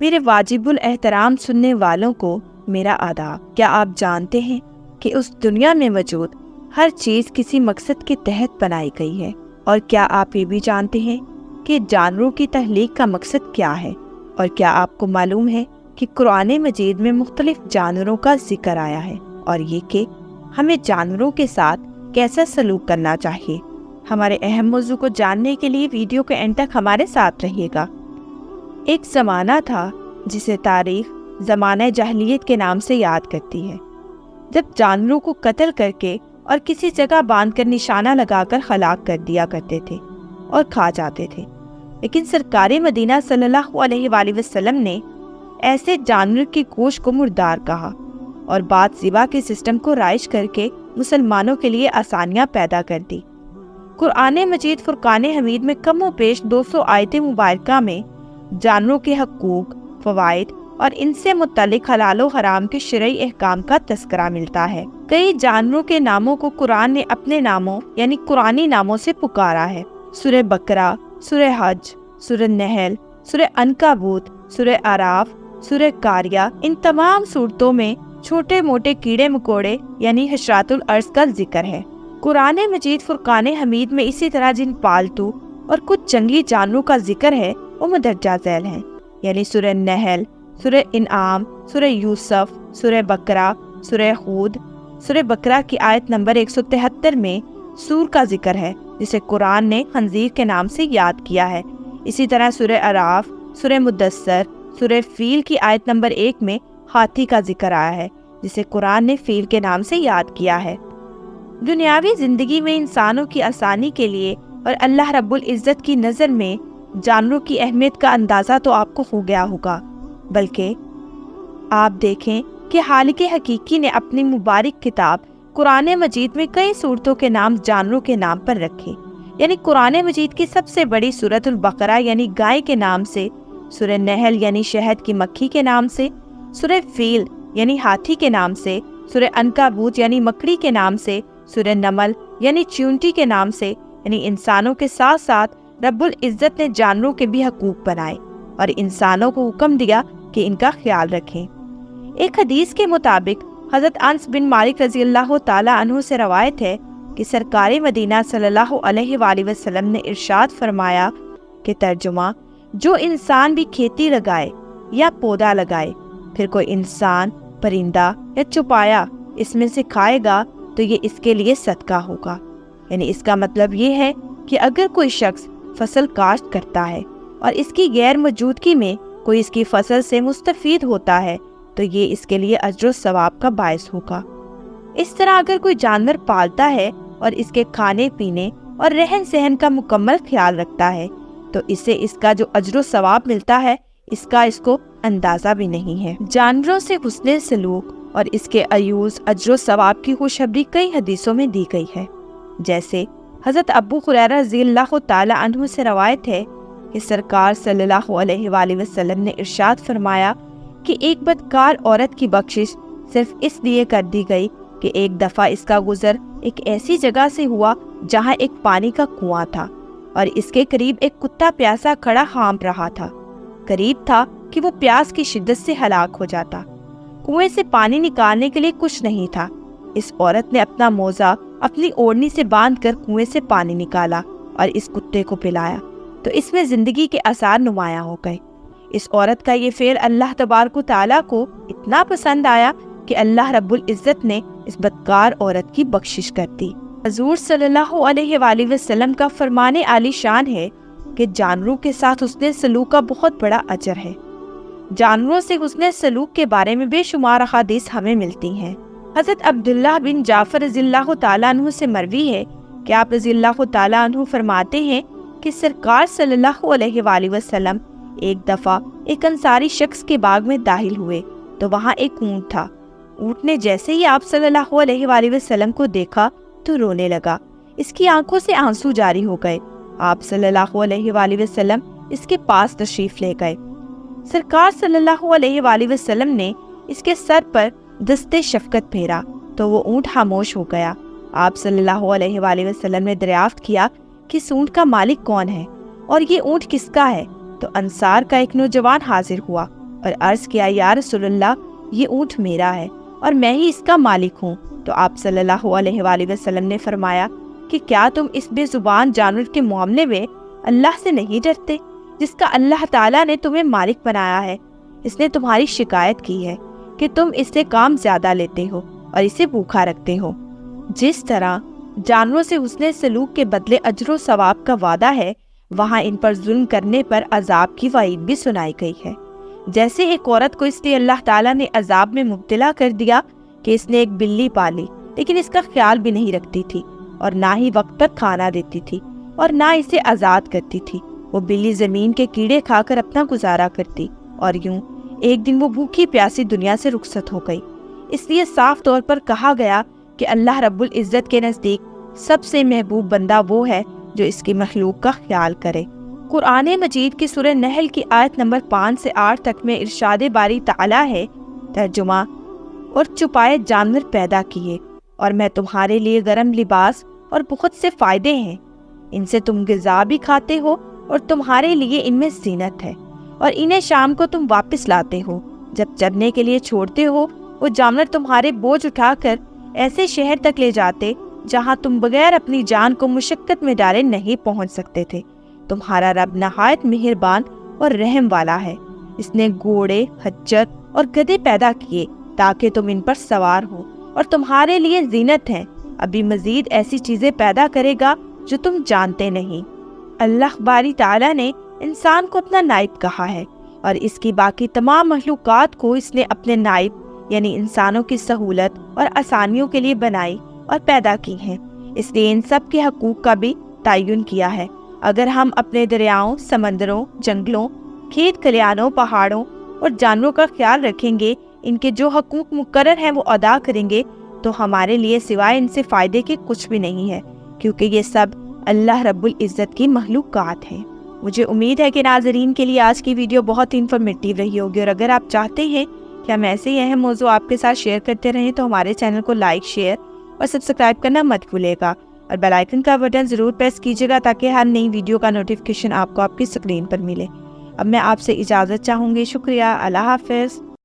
میرے واجب الاحترام سننے والوں کو میرا آداب۔ کیا آپ جانتے ہیں کہ اس دنیا میں موجود ہر چیز کسی مقصد کے تحت بنائی گئی ہے؟ اور کیا آپ یہ بھی جانتے ہیں کہ جانوروں کی تخلیق کا مقصد کیا ہے؟ اور کیا آپ کو معلوم ہے کہ قرآن مجید میں مختلف جانوروں کا ذکر آیا ہے، اور یہ کہ ہمیں جانوروں کے ساتھ کیسا سلوک کرنا چاہیے؟ ہمارے اہم موضوع کو جاننے کے لیے ویڈیو کے اینڈ تک ہمارے ساتھ رہیے گا۔ ایک زمانہ تھا جسے تاریخ زمانہ جاہلیت کے نام سے یاد کرتی ہے، جب جانوروں کو قتل کر کے اور کسی جگہ باندھ کر نشانہ لگا کر ہلاک کر دیا کرتے تھے اور کھا جاتے تھے۔ لیکن سرکار مدینہ صلی اللہ علیہ وآلہ وسلم نے ایسے جانور کی گوشت کو مردار کہا اور بعد ذبح کے سسٹم کو رائج کر کے مسلمانوں کے لیے آسانیاں پیدا کر دی۔ قرآن مجید فرقان حمید میں کم و بیش 200 آیت مبارکہ میں جانوروں کے حقوق، فوائد اور ان سے متعلق حلال و حرام کے شرعی احکام کا تذکرہ ملتا ہے۔ کئی جانوروں کے ناموں کو قرآن نے اپنے ناموں یعنی قرآنی ناموں سے پکارا ہے۔ سورہ بقرہ، سورہ حج، سورہ نحل، سورہ عنکبوت، سورہ اعراف، سورہ قاریہ، ان تمام صورتوں میں چھوٹے موٹے کیڑے مکوڑے یعنی حشرات الارض کا ذکر ہے۔ قرآن مجید فرقان حمید میں اسی طرح جن پالتو اور کچھ جنگلی جانوروں کا ذکر ہے وہ مندرجہ ذیل ہیں، یعنی سورہ نحل، سورہ انعام، سورہ یوسف، سورہ بقرہ، سورہ ہود۔ سورہ بقرہ کی آیت نمبر 173 میں سور کا ذکر ہے، جسے قرآن نے خنزیر کے نام سے یاد کیا ہے۔ اسی طرح سورہ اعراف، سورہ مدثر، سورہ فیل کی آیت نمبر 1 میں ہاتھی کا ذکر آیا ہے، جسے قرآن نے فیل کے نام سے یاد کیا ہے۔ دنیاوی زندگی میں انسانوں کی آسانی کے لیے اور اللہ رب العزت کی نظر میں جانوروں کی اہمیت کا اندازہ تو آپ کو ہو گیا ہوگا، بلکہ آپ دیکھیں کہ خالق حقیقی نے اپنی مبارک کتاب قرآن مجید میں کئی سورتوں کے نام جانوروں کے نام پر رکھے، یعنی قرآن مجید کی سب سے بڑی سورۃ البقرہ یعنی گائے کے نام سے، سورہ نحل یعنی شہد کی مکھی کے نام سے، سورہ فیل یعنی ہاتھی کے نام سے، سورہ عنکبوت یعنی مکڑی کے نام سے، سورہ نمل یعنی چیونٹی کے نام سے، یعنی انسانوں کے ساتھ ساتھ رب العزت نے جانوروں کے بھی حقوق بنائے اور انسانوں کو حکم دیا کہ ان کا خیال رکھیں۔ ایک حدیث کے مطابق حضرت انس بن مالک رضی اللہ تعالیٰ عنہ سے روایت ہے کہ سرکار مدینہ صلی اللہ علیہ وآلہ وسلم نے ارشاد فرمایا کہ ترجمہ، جو انسان بھی کھیتی لگائے یا پودا لگائے، پھر کوئی انسان، پرندہ یا چوپایا اس میں سے کھائے گا تو یہ اس کے لیے صدقہ ہوگا۔ یعنی اس کا مطلب یہ ہے کہ اگر کوئی شخص فصل کاشت کرتا ہے اور اس کی غیر موجودگی میں کوئی اس کی فصل سے مستفید ہوتا ہے تو یہ اس کے لیے اجر و ثواب کا باعث ہوگا۔ اس طرح اگر کوئی جانور پالتا ہے اور اس کے کھانے پینے اور رہن سہن کا مکمل خیال رکھتا ہے تو اسے اس کا جو اجر و ثواب ملتا ہے اس کو اندازہ بھی نہیں ہے۔ جانوروں سے حسن سلوک اور اس کے عیوز، اجر و ثواب کی خوشخبری کئی حدیثوں میں دی گئی ہے، جیسے حضرت ابو ہریرہ رضی اللہ تعالی عنہ سے روایت ہے کہ سرکار صلی اللہ علیہ وآلہ وسلم نے ارشاد فرمایا کہ ایک بدکار عورت کی بخشش صرف اس لیے کر دی گئی کہ ایک دفعہ اس کا گزر ایک ایسی جگہ سے ہوا جہاں ایک پانی کا کنواں تھا اور اس کے قریب ایک کتا پیاسا کھڑا ہانپ رہا تھا۔ قریب تھا کہ وہ پیاس کی شدت سے ہلاک ہو جاتا۔ کنویں سے پانی نکالنے کے لیے کچھ نہیں تھا۔ اس عورت نے اپنا موزہ اپنی اوڑھنی سے باندھ کر کنویں سے پانی نکالا اور اس کتے کو پلایا تو اس میں زندگی کے آثار نمایاں ہو گئے۔ اس عورت کا یہ فعل اللہ تبارک و تعالیٰ کو اتنا پسند آیا کہ اللہ رب العزت نے اس بدکار عورت کی بخشش کر دی۔ حضور صلی اللہ علیہ وآلہ وسلم کا فرمان عالی شان ہے کہ جانوروں کے ساتھ حسن سلوک کا بہت بڑا اجر ہے۔ جانوروں سے حسن سلوک کے بارے میں بے شمار احادیث ہمیں ملتی ہیں۔ حضرت عبداللہ بن جعفر رضی اللہ تعالیٰ عنہ سے مروی ہے کہ آپ رضی اللہ تعالیٰ عنہ فرماتے ہیں کہ سرکار صلی اللہ علیہ وآلہ وسلم ایک دفعہ ایک انصاری شخص کے باغ میں داخل ہوئے تو وہاں ایک اونٹ تھا۔ اونٹ نے جیسے ہی آپ صلی اللہ علیہ وآلہ وسلم کو دیکھا تو رونے لگا، اس کی آنکھوں سے آنسو جاری ہو گئے۔ آپ صلی اللہ علیہ وآلہ وسلم اس کے پاس تشریف لے گئے۔ سرکار صلی اللہ علیہ وآلہ وسلم نے اس کے سر پر دستے شفقت پھیرا تو وہ اونٹ خاموش ہو گیا۔ آپ صلی اللہ علیہ وآلہ وسلم نے دریافت کیا کہ اس اونٹ کا مالک کون ہے اور یہ اونٹ کس کا ہے؟ تو انصار کا ایک نوجوان حاضر ہوا اور عرض کیا یا رسول اللہ یہ اونٹ میرا ہے اور میں ہی اس کا مالک ہوں۔ تو آپ صلی اللہ علیہ وآلہ وسلم نے فرمایا کہ کیا تم اس بے زبان جانور کے معاملے میں اللہ سے نہیں ڈرتے جس کا اللہ تعالیٰ نے تمہیں مالک بنایا ہے؟ اس نے تمہاری شکایت کی ہے کہ تم اس سے کام زیادہ لیتے ہو اور اسے بھوکا رکھتے ہو۔ جس طرح جانوروں سے حسن سلوک کے بدلے اجر و ثواب کا وعدہ ہے، وہاں ان پر ظلم کرنے پر عذاب کی وعید بھی سنائی گئی ہے۔ جیسے ایک عورت کو اس لیے اللہ تعالیٰ نے عذاب میں مبتلا کر دیا کہ اس نے ایک بلی پالی لیکن اس کا خیال بھی نہیں رکھتی تھی اور نہ ہی وقت پر کھانا دیتی تھی اور نہ اسے آزاد کرتی تھی، وہ بلی زمین کے کیڑے کھا کر اپنا گزارا کرتی اور یوں ایک دن وہ بھوکی پیاسی دنیا سے رخصت ہو گئی۔ اس لیے صاف طور پر کہا گیا کہ اللہ رب العزت کے نزدیک سب سے محبوب بندہ وہ ہے جو اس کی مخلوق کا خیال کرے۔ قرآن مجید کی سورہ نحل کی آیت نمبر 5 سے 8 تک میں ارشاد باری تعالیٰ ہے، ترجمہ، اور چھپائے جانور پیدا کیے اور میں تمہارے لیے گرم لباس اور بہت سے فائدے ہیں، ان سے تم غذا بھی کھاتے ہو اور تمہارے لیے ان میں زینت ہے، اور انہیں شام کو تم واپس لاتے ہو جب چرنے کے لیے چھوڑتے ہو۔ وہ جانور تمہارے بوجھ اٹھا کر ایسے شہر تک لے جاتے جہاں تم بغیر اپنی جان کو مشقت میں ڈالے نہیں پہنچ سکتے تھے۔ تمہارا رب نہایت مہربان اور رحم والا ہے، اس نے گھوڑے، خچر اور گدھے پیدا کیے تاکہ تم ان پر سوار ہو اور تمہارے لیے زینت ہے، ابھی مزید ایسی چیزیں پیدا کرے گا جو تم جانتے نہیں۔ اللہ باری تعالیٰ نے انسان کو اپنا نائب کہا ہے اور اس کی باقی تمام مخلوقات کو اس نے اپنے نائب یعنی انسانوں کی سہولت اور آسانیوں کے لیے بنائی اور پیدا کی ہیں، اس لیے ان سب کے حقوق کا بھی تعین کیا ہے۔ اگر ہم اپنے دریاؤں، سمندروں، جنگلوں، کھیت کھلیانوں، پہاڑوں اور جانوروں کا خیال رکھیں گے، ان کے جو حقوق مقرر ہیں وہ ادا کریں گے، تو ہمارے لیے سوائے ان سے فائدے کے کچھ بھی نہیں ہے، کیونکہ یہ سب اللہ رب العزت کی مخلوقات ہیں۔ مجھے امید ہے کہ ناظرین کے لیے آج کی ویڈیو بہت انفارمیٹیو رہی ہوگی، اور اگر آپ چاہتے ہیں کہ ہم ایسے ہی اہم موضوع آپ کے ساتھ شیئر کرتے رہیں تو ہمارے چینل کو لائک، شیئر اور سبسکرائب کرنا مت بھولیے گا، اور بیل آئیکن کا بٹن ضرور پریس کیجیے گا تاکہ ہر نئی ویڈیو کا نوٹیفیکیشن آپ کو آپ کی اسکرین پر ملے۔ اب میں آپ سے اجازت چاہوں گی، شکریہ، اللہ حافظ۔